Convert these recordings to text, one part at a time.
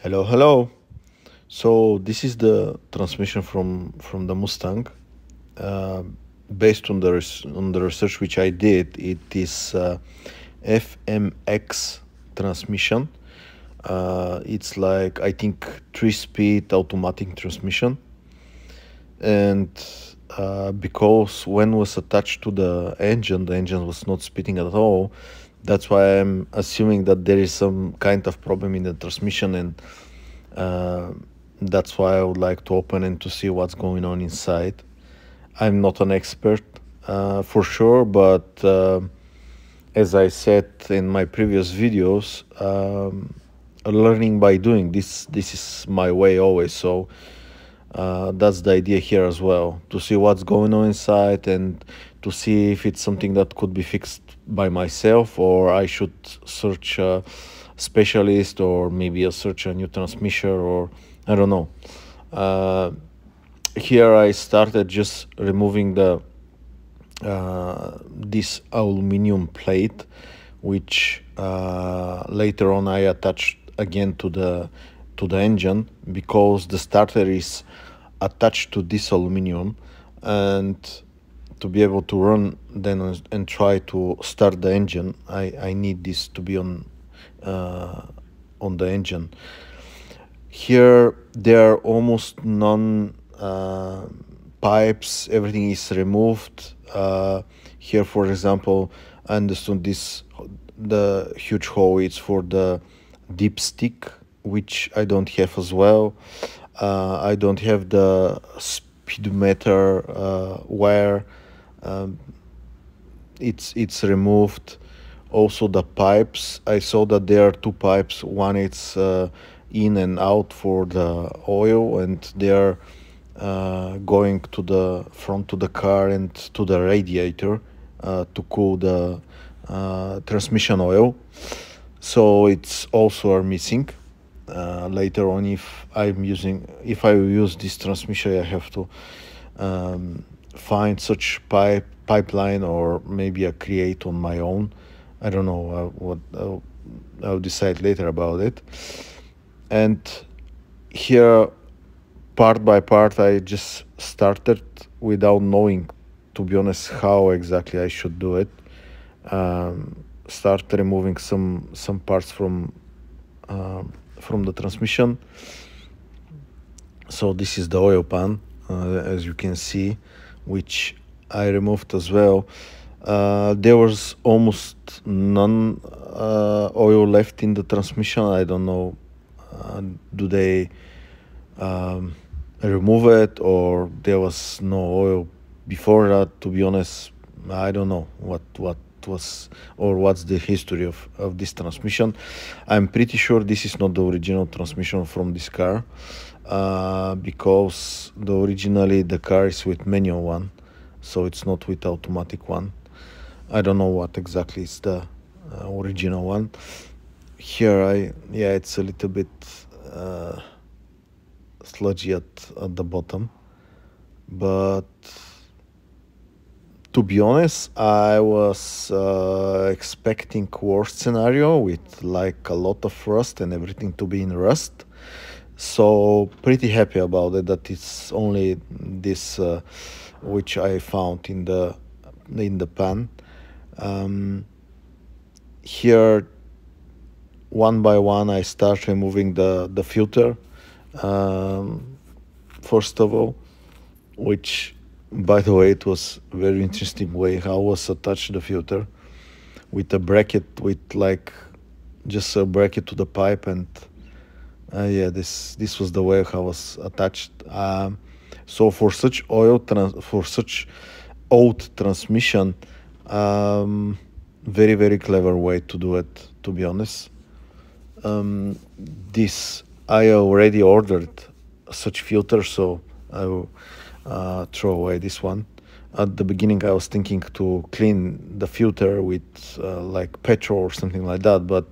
Hello, hello. So this is the transmission from the Mustang. Uh, Based on on the research which I did, it is FMX transmission. It's like I think 3-speed automatic transmission, and because when was attached to the engine was not speeding at all. That's why I'm assuming that there is some kind of problem in the transmission, and uh, that's why I would like to open and to see what's going on inside. I'm not an expert for sure, but as I said in my previous videos, learning by doing. This is my way always. So that's the idea here as well, to see what's going on inside and to see if it's something that could be fixed by myself, or I should search a specialist, or maybe search a new transmission, or I don't know. Uh, Here I started just removing the this aluminum plate, which later on I attached again to the engine, because the starter is attached to this aluminum, and to be able to run then and try to start the engine, I need this to be on the engine. Here there are almost none pipes. Everything is removed. Here, for example, I understood this the huge hole is for the dipstick, which I don't have as well. I don't have the speedometer wire. Um, it's removed. Also the pipes, I saw that there are two pipes. One is in and out for the oil, and they are going to the front to the car and to the radiator to cool the transmission oil. So it's also are missing. Later on, if I use this transmission, I have to find such pipeline, or maybe I create on my own. I don't know what I'll decide later about it. And here, part by part, I just started without knowing, to be honest, how exactly I should do it. Start removing some parts from the transmission. So this is the oil pan, as you can see, which I removed as well. There was almost none oil left in the transmission. I don't know, do they remove it, or there was no oil before that? To be honest, I don't know what was, or what's the history of this transmission. I'm pretty sure this is not the original transmission from this car, because originally the car is with manual one, so it's not with automatic one. I don't know what exactly is the original one. Here yeah, it's a little bit sludgy at the bottom, but to be honest, I was expecting worst scenario, with like a lot of rust and everything to be in rust. So pretty happy about it, that it's only this which I found in the pan. Here, one by one, I start removing the filter, first of all, which, by the way, it was a very interesting way how was attached the filter, with a bracket, with like just a bracket to the pipe, and yeah, this was the way how was attached. So for such for such old transmission, very very clever way to do it, to be honest. This I already ordered such filter, so I will throw away this one. At the beginning, I was thinking to clean the filter with like petrol or something like that, but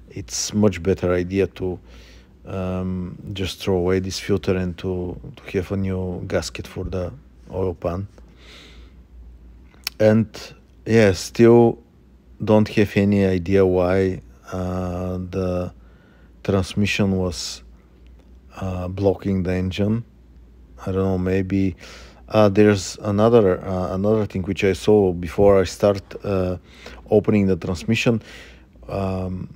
it's much better idea to just throw away this filter and to have a new gasket for the oil pan. And yeah, still don't have any idea why the transmission was blocking the engine. I don't know, maybe there's another thing which I saw before I start opening the transmission. Um,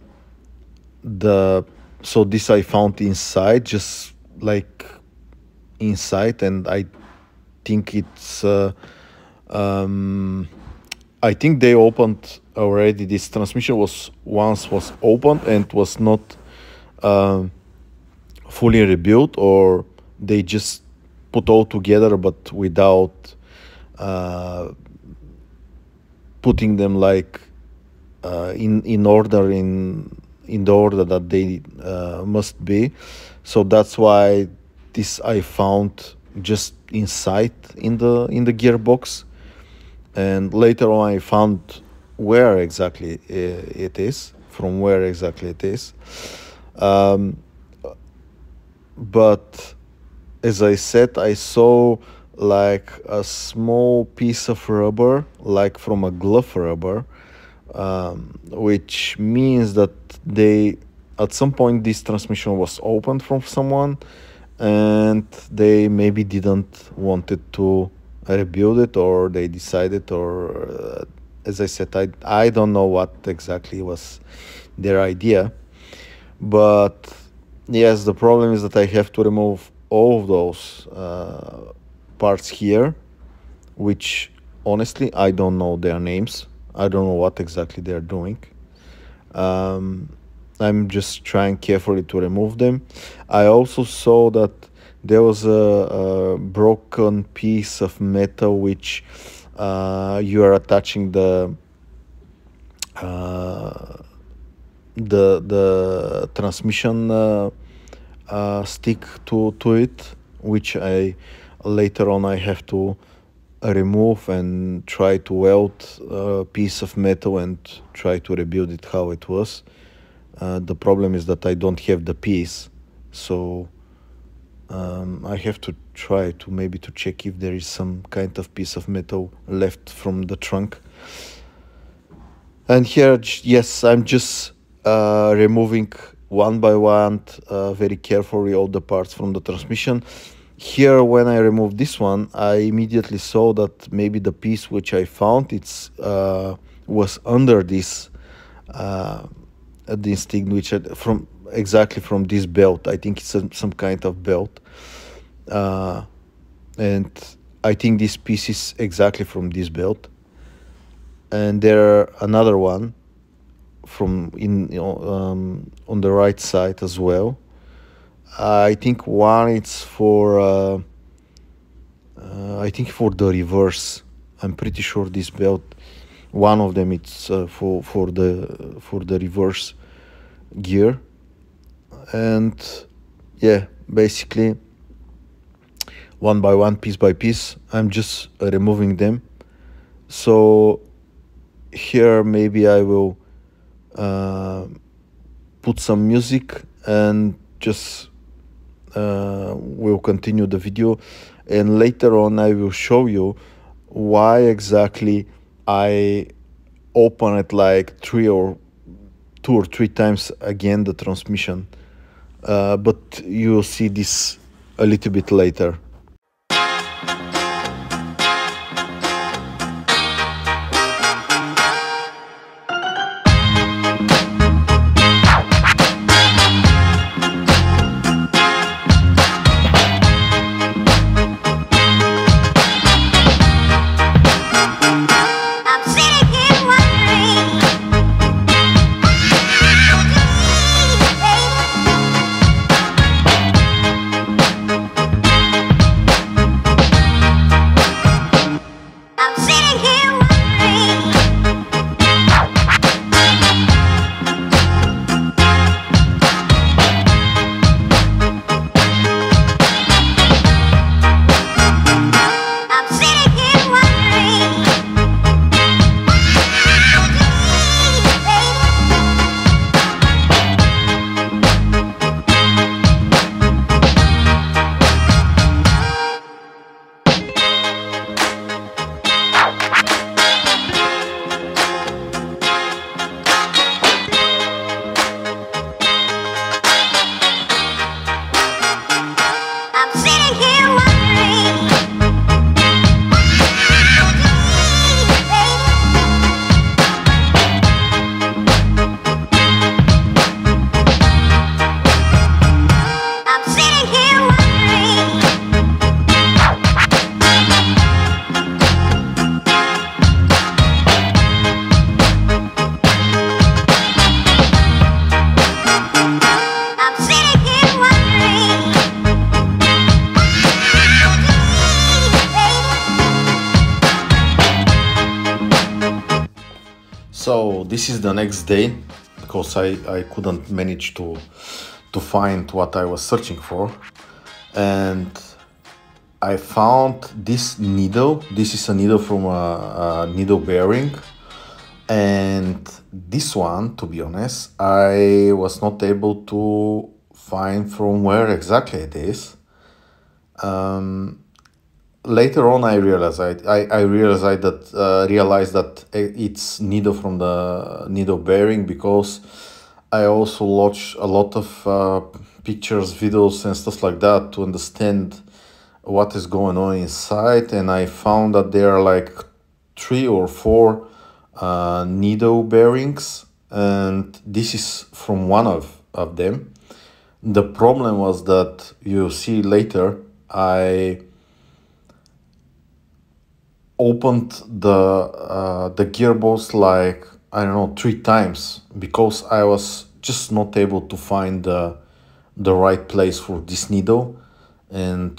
the so this I found inside, just like inside, and I think it's um, I think they opened already. This transmission was opened and was not um fully rebuilt, or they just put all together but without uh, putting them like in order, in the order that they must be. So that's why this I found just inside in the gearbox, and later on I found where exactly it is, from where exactly it is. Um, but as I said, I saw like a small piece of rubber, like from a glove rubber, which means that they, at some point, this transmission was opened from someone, and they maybe didn't wanted to rebuild it, or they decided, or as I said, I don't know what exactly was their idea. But yes, the problem is that I have to remove all of those parts here, which honestly I don't know their names. I don't know what exactly they're doing. Um, I'm just trying carefully to remove them. I also saw that there was a broken piece of metal which you are attaching uh, the transmission stick to it, which I later on I have to remove and try to weld a piece of metal and try to rebuild it how it was. The problem is that I don't have the piece, so I have to try to maybe to check if there is some kind of piece of metal left from the trunk. And here, yes, I'm just removing one by one, very carefully, all the parts from the transmission. Here, when I removed this one, I immediately saw that maybe the piece which I found, was under this thing, which from exactly from this belt. I think it's some kind of belt, uh, and I think this piece is exactly from this belt. And there another one from on the right side as well. I think one it's for I think for the reverse. I'm pretty sure this belt, one of them, it's for the reverse gear. And yeah, basically one by one, piece by piece, I'm just removing them. So here maybe I will put some music and just we'll continue the video, and later on I will show you why exactly I open it like two or three times again, the transmission, but you'll see this a little bit later. this is the next day, because I couldn't manage to find what I was searching for, and I found this needle. This is a needle from a needle bearing, and this one, to be honest, I was not able to find from where exactly it is. Later on, I realized that it's needle from the needle bearing, because I also watched a lot of pictures, videos, and stuff like that to understand what is going on inside, and I found that there are like 3 or 4 needle bearings, and this is from one of them. The problem was that, you see later, I opened the gearbox like, I don't know, 3 times, because I was just not able to find the right place for this needle, and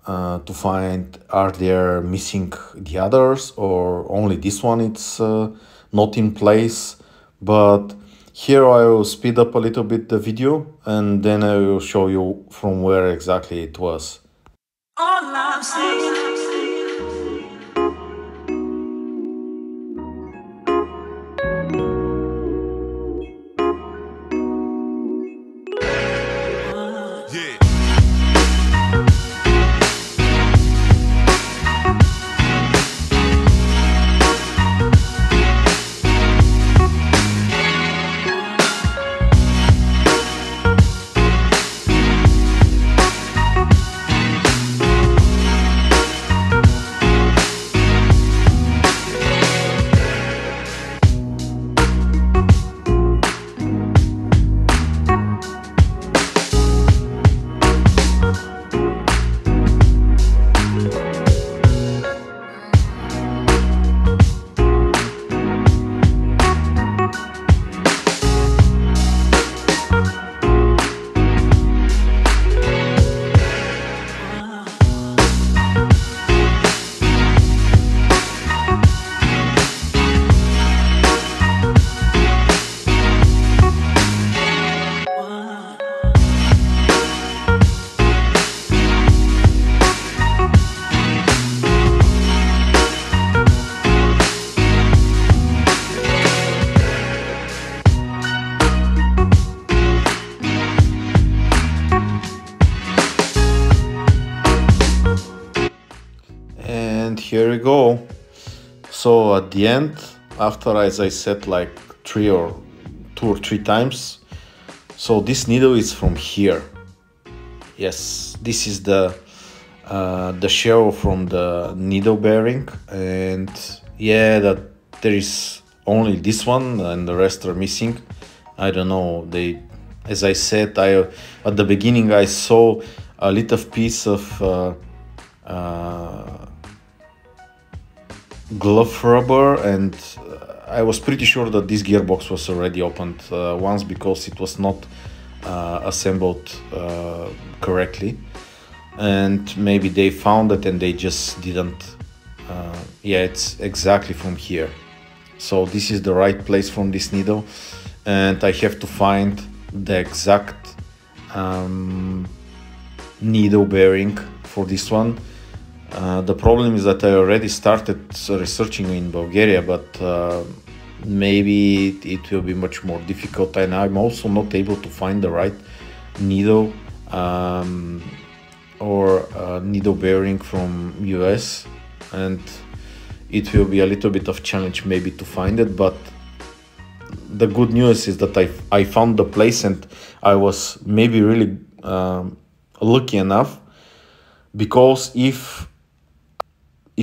to find, are there missing the others, or only this one it's not in place. But here I will speed up a little bit the video, and then I will show you from where exactly it was. All I'm saying. And here we go. So at the end, after, as I said, like 2 or 3 times, so this needle is from here. Yes, this is the shell from the needle bearing, and yeah, that there is only this one and the rest are missing. I don't know, they, as I said, at the beginning I saw a little piece of glove rubber, and I was pretty sure that this gearbox was already opened once, because it was not assembled correctly, and maybe they found it and they just didn't. Yeah, it's exactly from here. So this is the right place from this needle, and I have to find the exact needle bearing for this one. The problem is that I already started researching in Bulgaria, but maybe it will be much more difficult, and I'm also not able to find the right needle or needle bearing from US, and it will be a little bit of challenge maybe to find it. But the good news is that I found the place, and I was maybe really lucky enough, because if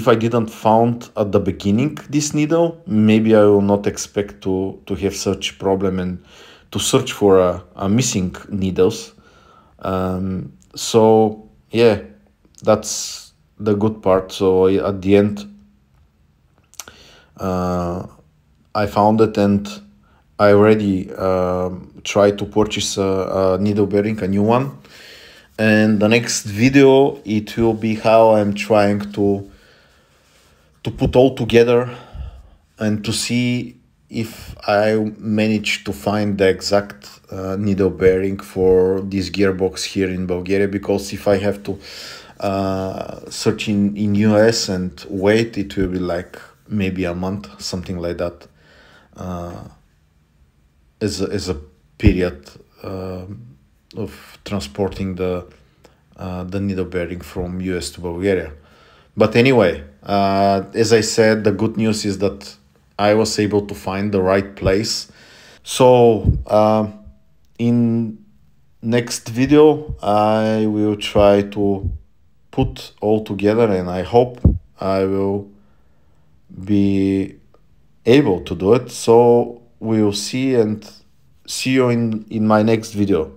I didn't found at the beginning this needle, maybe I will not expect to have such problem and to search for a missing needles. So yeah, that's the good part. So at the end, I found it, and I already tried to purchase a needle bearing, a new one. And the next video, it will be how I'm trying to put all together and to see if I manage to find the exact needle bearing for this gearbox here in Bulgaria, because if I have to search in US and wait, it will be like maybe a month, something like that, as a period of transporting the needle bearing from US to Bulgaria. But anyway, as I said, the good news is that I was able to find the right place. So in next video, I will try to put all together, and I hope I will be able to do it. So we will see, and see you in my next video.